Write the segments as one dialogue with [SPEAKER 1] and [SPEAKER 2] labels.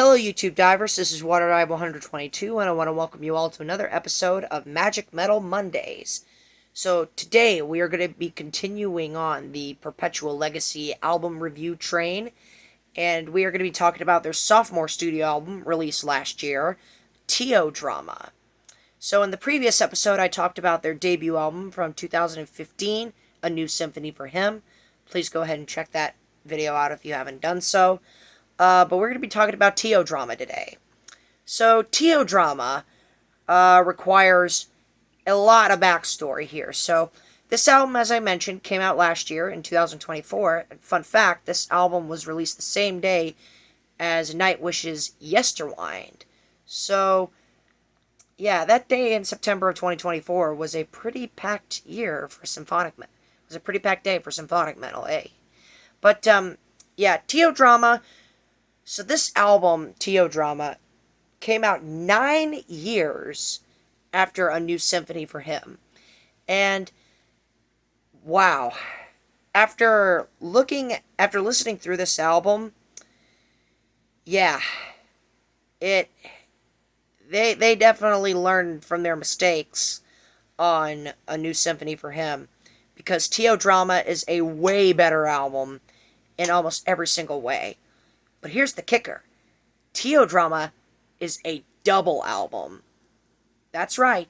[SPEAKER 1] Hello, YouTube divers. This is WaterDive 122, and I want to welcome you all to another episode of Magic Metal Mondays. So today we are going to be continuing on the Perpetual Legacy album review train, and we are going to be talking about their sophomore studio album released last year, Teodrama. So in the previous episode, I talked about their debut album from 2015, A New Symphony for Him. Please go ahead and check that video out if you haven't done so. But we're going to be talking about Teodrama today. So, Teodrama requires a lot of backstory here. So, this album, as I mentioned, came out last year in 2024. And fun fact, this album was released the same day as Nightwish's Yesterwind. So, yeah, that day in September of 2024 was a pretty packed year for Symphonic Metal. It was a pretty packed day for Symphonic Metal, eh? But, yeah, Teodrama. So this album, Teodrama, came out 9 years after A New Symphony for Him. And, wow. After listening through this album, yeah, they definitely learned from their mistakes on A New Symphony for Him. Because Teodrama is a way better album in almost every single way. But here's the kicker. Teodrama is a double album. That's right.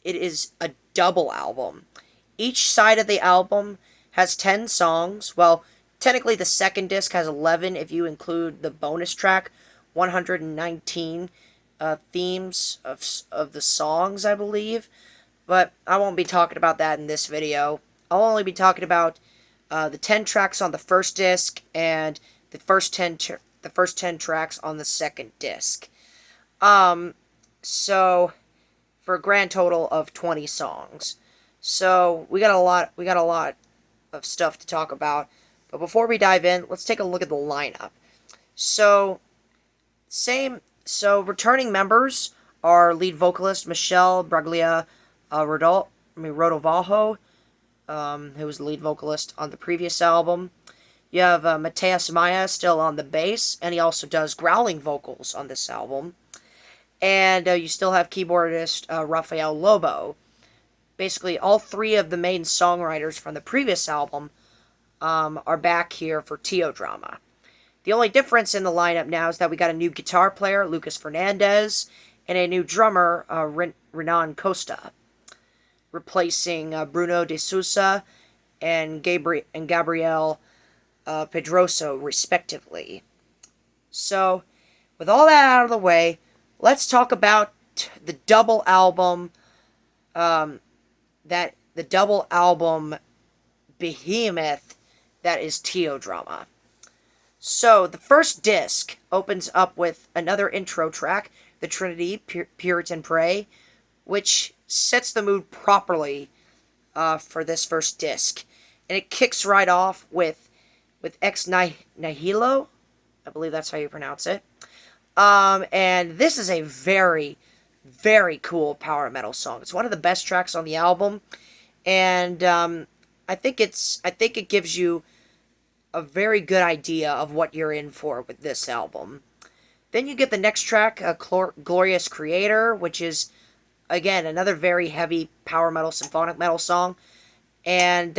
[SPEAKER 1] It is a double album. Each side of the album has 10 songs. Well, technically the second disc has 11 if you include the bonus track, 119 themes of the songs, I believe. But I won't be talking about that in this video. I'll only be talking about the 10 tracks on the first disc and the first 10 tracks on the second disc. So for a grand total of 20 songs. So we got a lot of stuff to talk about. But before we dive in, let's take a look at the lineup. So returning members are lead vocalist Michelle Braglia Rodovalho, who was the lead vocalist on the previous album. You have Mateus Maia still on the bass, and he also does growling vocals on this album. And you still have keyboardist Rafael Lobo. Basically, all three of the main songwriters from the previous album are back here for Teodrama. The only difference in the lineup now is that we got a new guitar player, Lucas Fernandez, and a new drummer, Renan Costa, replacing Bruno de Sousa and Gabriel Pedroso, respectively. So, with all that out of the way, let's talk about the double album, the double album behemoth that is Teodrama. So, the first disc opens up with another intro track, The Trinity, Puritan Pray, which sets the mood properly for this first disc. And it kicks right off with Ex Nihilo, I believe that's how you pronounce it. And this is a very, very cool power metal song. It's one of the best tracks on the album, and I think it gives you a very good idea of what you're in for with this album. Then you get the next track, Glorious Creator, which is again another very heavy power metal, symphonic metal song, and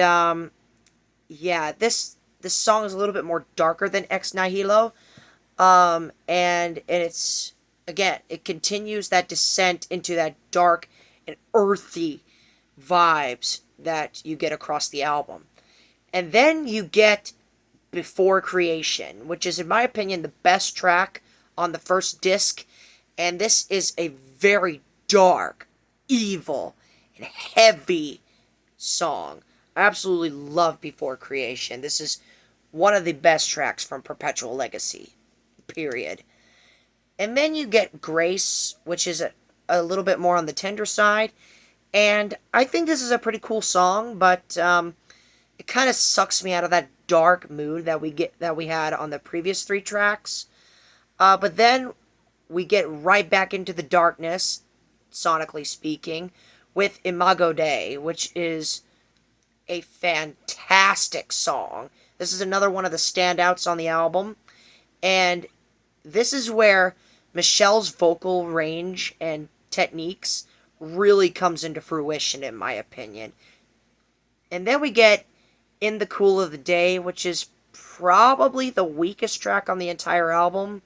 [SPEAKER 1] yeah, this song is a little bit more darker than Ex Nihilo, and it's, again, it continues that descent into that dark and earthy vibes that you get across the album. And then you get Before Creation, which is, in my opinion, the best track on the first disc, and this is a very dark, evil, and heavy song. I absolutely love Before Creation. This is one of the best tracks from Perpetual Legacy, period. And then you get Grace, which is a little bit more on the tender side. And I think this is a pretty cool song, but it kind of sucks me out of that dark mood that we had on the previous 3 tracks. But then we get right back into the darkness, sonically speaking, with Imago Dei, which is a fantastic song. This is another one of the standouts on the album, and this is where Michelle's vocal range and techniques really comes into fruition, in my opinion. And then we get In the Cool of the Day, which is probably the weakest track on the entire album.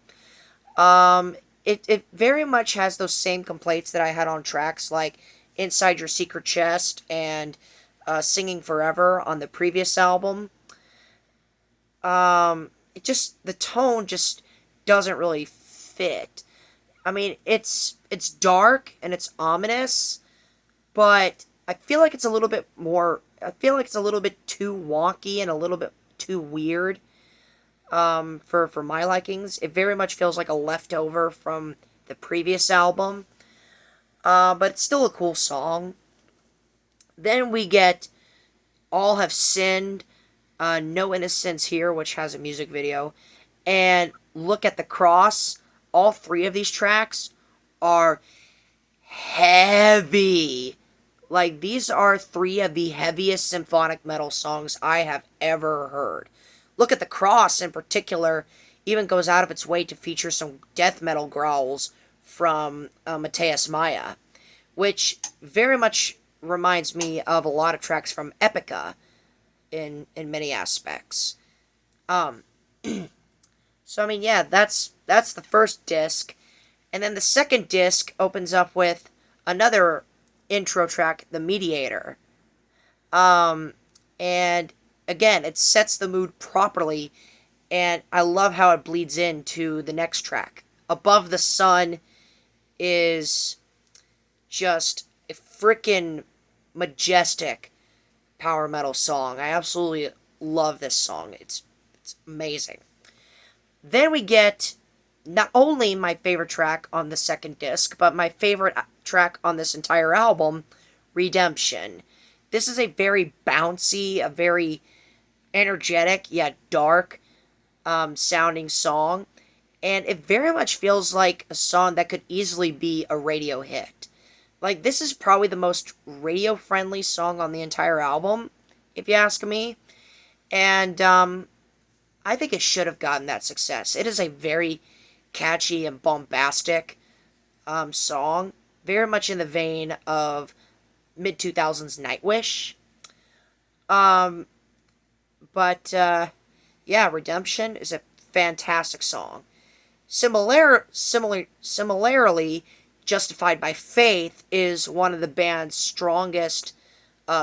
[SPEAKER 1] Um, it very much has those same complaints that I had on tracks like Inside Your Secret Chest and Singing Forever on the previous album. It just, the tone just doesn't really fit. I mean, it's dark and it's ominous, but I feel like it's a little bit more. I feel like it's a little bit too wonky and a little bit too weird for my likings. It very much feels like a leftover from the previous album, but it's still a cool song. Then we get All Have Sinned, No Innocence Here, which has a music video, and Look at the Cross. All three of these tracks are heavy. Like, these are three of the heaviest symphonic metal songs I have ever heard. Look at the Cross, in particular, even goes out of its way to feature some death metal growls from Mateus Maya, which very much reminds me of a lot of tracks from Epica in many aspects. Um, so I mean, yeah, that's the first disc, and then the second disc opens up with another intro track, The Mediator. Um, and again, it sets the mood properly, and I love how it bleeds into the next track. Above the Sun is just a freaking majestic power metal song. I absolutely love this song. It's amazing. Then we get not only my favorite track on the second disc, but my favorite track on this entire album, Redemption. This is a very bouncy, a very energetic yet dark sounding song, and it very much feels like a song that could easily be a radio hit. Like, this is probably the most radio friendly song on the entire album, if you ask me, and I think it should have gotten that success. It is a very catchy and bombastic song, very much in the vein of mid 2000s Nightwish. Um, but yeah, Redemption is a fantastic song. Similarly, Justified by Faith is one of the band's strongest,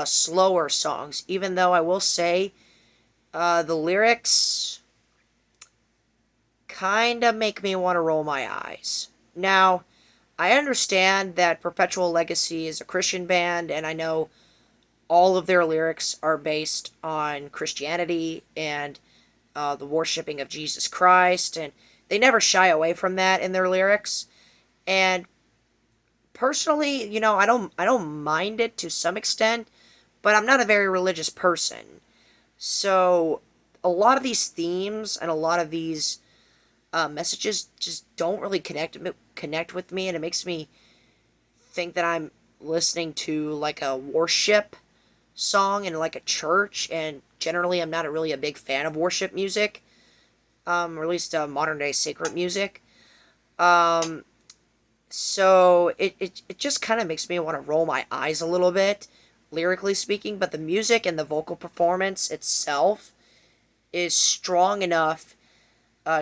[SPEAKER 1] slower songs. Even though I will say, the lyrics kind of make me want to roll my eyes. Now, I understand that Perpetual Legacy is a Christian band, and I know all of their lyrics are based on Christianity and the worshiping of Jesus Christ, and they never shy away from that in their lyrics. And personally, I don't mind it to some extent, but I'm not a very religious person. So a lot of these themes and a lot of these messages just don't really connect with me, and it makes me think that I'm listening to like a worship song in like a church. And generally, I'm not really a big fan of worship music, or at least modern day sacred music. Um, so it just kind of makes me want to roll my eyes a little bit, lyrically speaking. But the music and the vocal performance itself is strong enough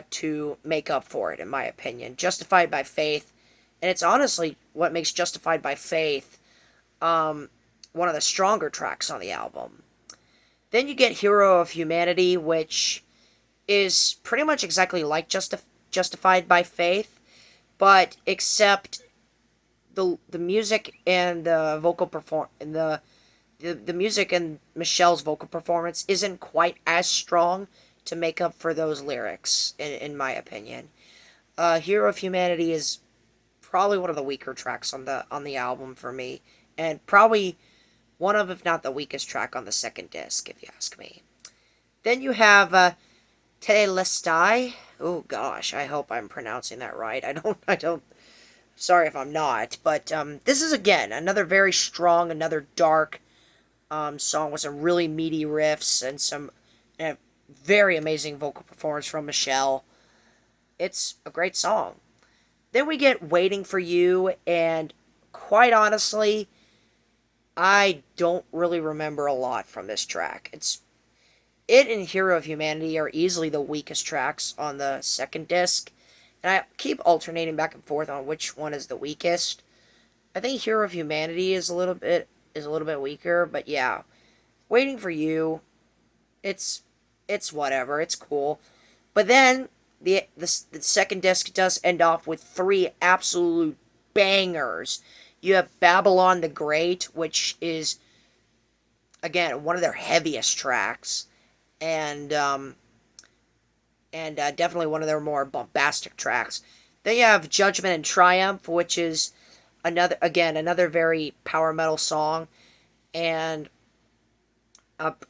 [SPEAKER 1] to make up for it, in my opinion. Justified by Faith, and it's honestly what makes Justified by Faith one of the stronger tracks on the album. Then you get Hero of Humanity, which is pretty much exactly like Justified by Faith, but except the music and the vocal perform and the music and Michelle's vocal performance isn't quite as strong to make up for those lyrics, in my opinion. Hero of Humanity is probably one of the weaker tracks on the album for me, and probably one of, if not the weakest track on the second disc, if you ask me. Then you have Telestai. Oh gosh, I hope I'm pronouncing that right. I don't. Sorry if I'm not, but this is again another very strong, another dark song with some really meaty riffs and some very amazing vocal performance from Michelle. It's a great song. Then we get Waiting for You, and quite honestly, I don't really remember a lot from this track. It and Hero of Humanity are easily the weakest tracks on the second disc, and I keep alternating back and forth on which one is the weakest. I think Hero of Humanity is a little bit weaker, but yeah, Waiting for You, it's it's whatever, it's cool. But then the second disc does end off with three absolute bangers. You have Babylon the Great, which is again one of their heaviest tracks, and definitely one of their more bombastic tracks. Then you have Judgment and Triumph, which is another very power metal song, and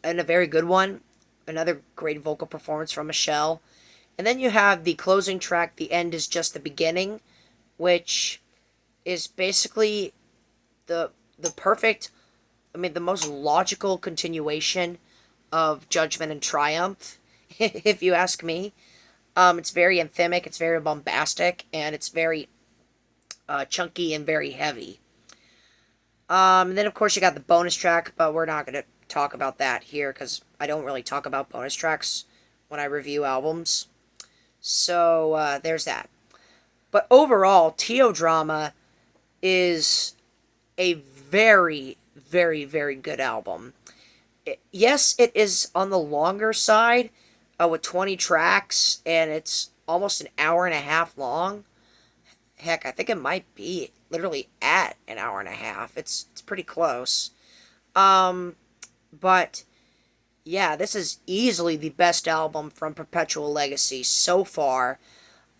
[SPEAKER 1] and a very good one. Another great vocal performance from Michelle. And then you have the closing track, The End is Just the Beginning, which is basically the the perfect, the most logical continuation of Judgment and Triumph, if you ask me. It's very anthemic, it's very bombastic, and it's very chunky and very heavy. And then, of course, you got the bonus track, but we're not going to talk about that here because I don't really talk about bonus tracks when I review albums. So, there's that. But overall, Teodrama is a very, very, very good album. Yes, it is on the longer side with 20 tracks, and it's almost an hour and a half long. Heck, I think it might be literally at an hour and a half. It's pretty close. Um, but yeah, this is easily the best album from Perpetual Legacy so far.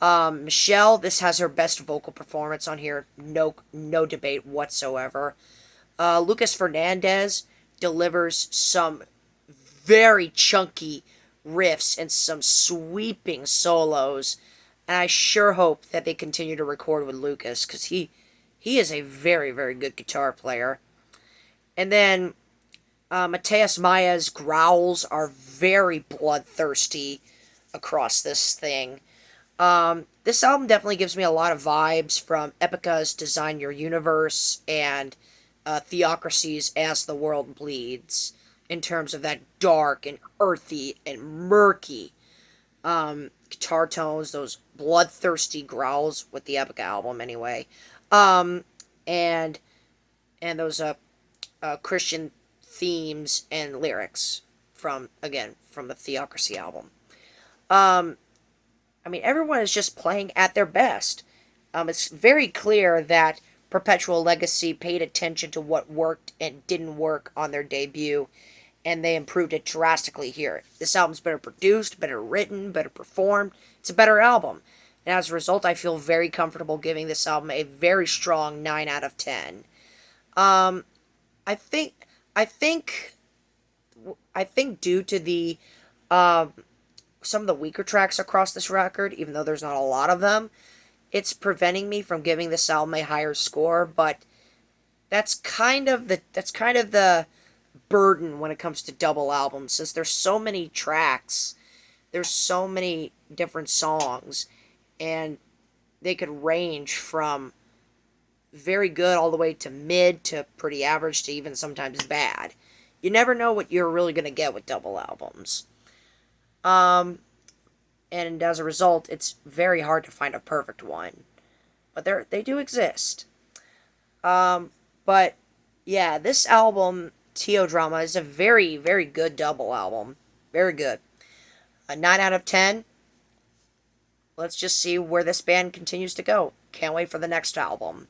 [SPEAKER 1] Michelle, this has her best vocal performance on here. No debate whatsoever. Lucas Fernandez delivers some very chunky riffs and some sweeping solos. And I sure hope that they continue to record with Lucas because he is a very, very good guitar player. And then Mateus Maya's growls are very bloodthirsty across this thing. This album definitely gives me a lot of vibes from Epica's Design Your Universe and Theocracy's As the World Bleeds in terms of that dark and earthy and murky guitar tones, those bloodthirsty growls with the Epica album anyway, um, and those Christian themes and lyrics from the Theocracy album. Um, everyone is just playing at their best. It's very clear that Perpetual Legacy paid attention to what worked and didn't work on their debut, and they improved it drastically here. This album's better produced, better written, better performed. It's a better album. And as a result, I feel very comfortable giving this album a very strong 9 out of 10. Um, I think, I think, I think due to the some of the weaker tracks across this record, even though there's not a lot of them, it's preventing me from giving this album a higher score. But that's kind of the burden when it comes to double albums, since there's so many tracks, there's so many different songs, and they could range from very good all the way to mid to pretty average to even sometimes bad. You never know what you're really going to get with double albums. Um, and as a result, it's very hard to find a perfect one. But they do exist. Um, but yeah, this album, Teodrama, is a very, very good double album. Very good. A 9 out of 10. Let's just see where this band continues to go. Can't wait for the next album.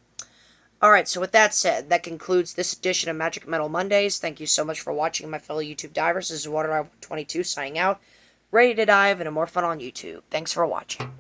[SPEAKER 1] Alright, so with that said, that concludes this edition of Magic Metal Mondays. Thank you so much for watching, my fellow YouTube divers. This is WaterDive22 signing out. Ready to dive into more fun on YouTube. Thanks for watching.